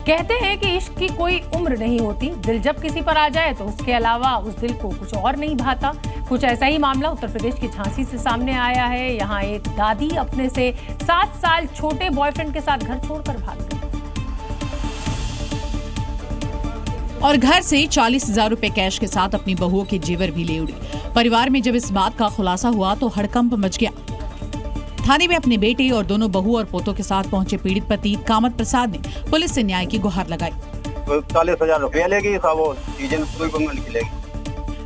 कहते हैं कि इश्क की कोई उम्र नहीं होती, दिल जब किसी पर आ जाए तो उसके अलावा उस दिल को कुछ और नहीं भाता। कुछ ऐसा ही मामला उत्तर प्रदेश की झांसी से सामने आया है। यहाँ एक दादी अपने से 7 साल छोटे बॉयफ्रेंड के साथ घर छोड़कर भाग गई और घर से 40,000 रुपए कैश के साथ अपनी बहुओं के जेवर भी ले उड़ी। परिवार में जब इस बात का खुलासा हुआ तो हड़कंप मच गया। थाने में अपने बेटे और दोनों बहू और पोतों के साथ पहुंचे पीड़ित पति कामत प्रसाद ने पुलिस से न्याय की गुहार लगाई। 40,000 रुपया लेगी,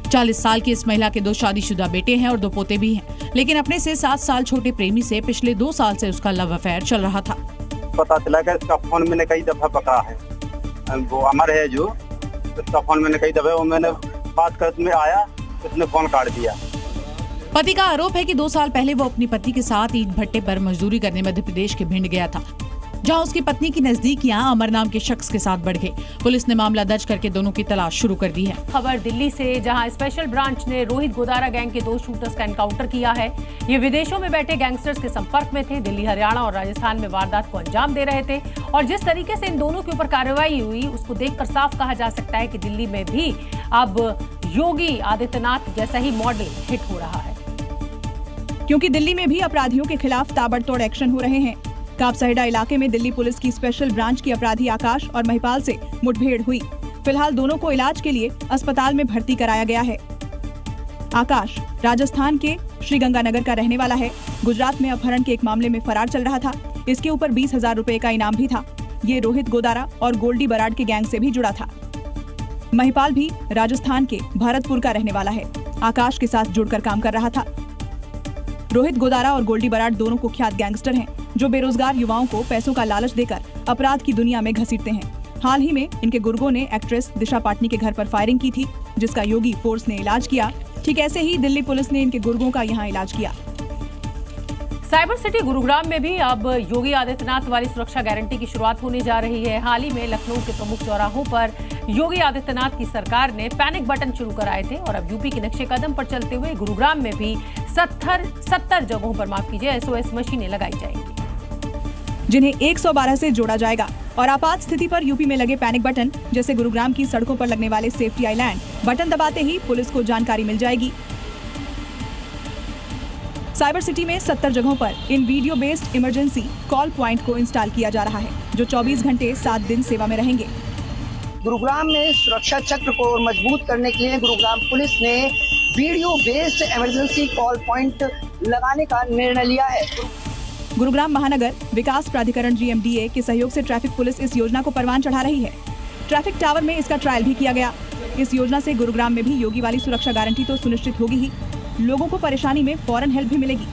40 साल की इस महिला के 2 शादीशुदा बेटे हैं और 2 पोते भी हैं, लेकिन अपने से 7 साल छोटे प्रेमी से पिछले 2 साल से उसका लव अफेयर चल रहा था। पता चला कि इसका फोन मैंने कई दफा पकड़ा है, वो अमर है जो, इसका फोन मैंने कई दफा, वो मैंने बात करने में आया, उसने फोन काट दिया। पति का आरोप है कि 2 साल पहले वो अपनी पत्नी के साथ ईंट भट्टे पर मजदूरी करने मध्य प्रदेश के भिंड गया था, जहां उसकी पत्नी की नजदीकियां अमर नाम के शख्स के साथ बढ़ गई। पुलिस ने मामला दर्ज करके दोनों की तलाश शुरू कर दी है। खबर दिल्ली से, जहां स्पेशल ब्रांच ने रोहित गोदारा गैंग के 2 शूटर्स का एनकाउंटर किया है। ये विदेशों में बैठे गैंगस्टर्स के संपर्क में थे, दिल्ली, हरियाणा और राजस्थान में वारदात को अंजाम दे रहे थे और जिस तरीके से इन दोनों के ऊपर कार्रवाई हुई उसको देखकर साफ कहा जा सकता है कि दिल्ली में भी अब योगी आदित्यनाथ जैसा ही मॉडल हिट हो रहा है, क्योंकि दिल्ली में भी अपराधियों के खिलाफ ताबड़तोड़ एक्शन हो रहे हैं। कापसहेड़ा इलाके में दिल्ली पुलिस की स्पेशल ब्रांच की अपराधी आकाश और महिपाल से मुठभेड़ हुई। फिलहाल दोनों को इलाज के लिए अस्पताल में भर्ती कराया गया है। आकाश राजस्थान के श्रीगंगानगर का रहने वाला है। गुजरात में अपहरण के एक मामले में फरार चल रहा था। इसके ऊपर 20,000 रुपए का इनाम भी था। ये रोहित गोदारा और गोल्डी बराड के गैंग से भी जुड़ा था। महिपाल भी राजस्थान के भरतपुर का रहने वाला है। आकाश के साथ जुड़कर काम कर रहा था। रोहित गोदारा और गोल्डी बराड दोनों कुख्यात गैंगस्टर हैं, जो बेरोजगार युवाओं को पैसों का लालच देकर अपराध की दुनिया में घसीटते हैं। हाल ही में इनके गुर्गों ने एक्ट्रेस दिशा पाटनी के घर पर फायरिंग की थी, जिसका योगी फोर्स ने इलाज किया। ठीक ऐसे ही दिल्ली पुलिस ने इनके गुर्गों का यहाँ इलाज किया। साइबर सिटी गुरुग्राम में भी अब योगी आदित्यनाथ वाली सुरक्षा गारंटी की शुरुआत होने जा रही है। हाल ही में लखनऊ के प्रमुख चौराहों पर योगी आदित्यनाथ की सरकार ने पैनिक बटन शुरू कराए थे और अब यूपी के नक्शे कदम पर चलते हुए गुरुग्राम में भी 70 जगहों पर SOS मशीनें लगाई जाएंगी, जिन्हें 112 से जोड़ा जाएगा और आपात स्थिति पर यूपी में लगे पैनिक बटन, जैसे गुरुग्राम की सड़कों पर लगने वाले सेफ्टी आइलैंड बटन दबाते ही पुलिस को जानकारी मिल जाएगी। साइबर सिटी में 70 जगहों पर इन video based emergency call point को इंस्टॉल किया जा रहा है, जो 24 घंटे 7 दिन सेवा में रहेंगे। गुरुग्राम में सुरक्षा चक्र को मजबूत करने के लिए गुरुग्राम पुलिस ने video based emergency call point लगाने का निर्णय लिया है। गुरुग्राम महानगर विकास प्राधिकरण GMDA के सहयोग से ट्रैफिक पुलिस इस योजना को परवान चढ़ा रही है। ट्रैफिक टावर में इसका ट्रायल भी किया गया। इस योजना से गुरुग्राम में भी योगी वाली सुरक्षा गारंटी तो सुनिश्चित होगी ही, लोगों को परेशानी में फौरन हेल्प भी मिलेगी।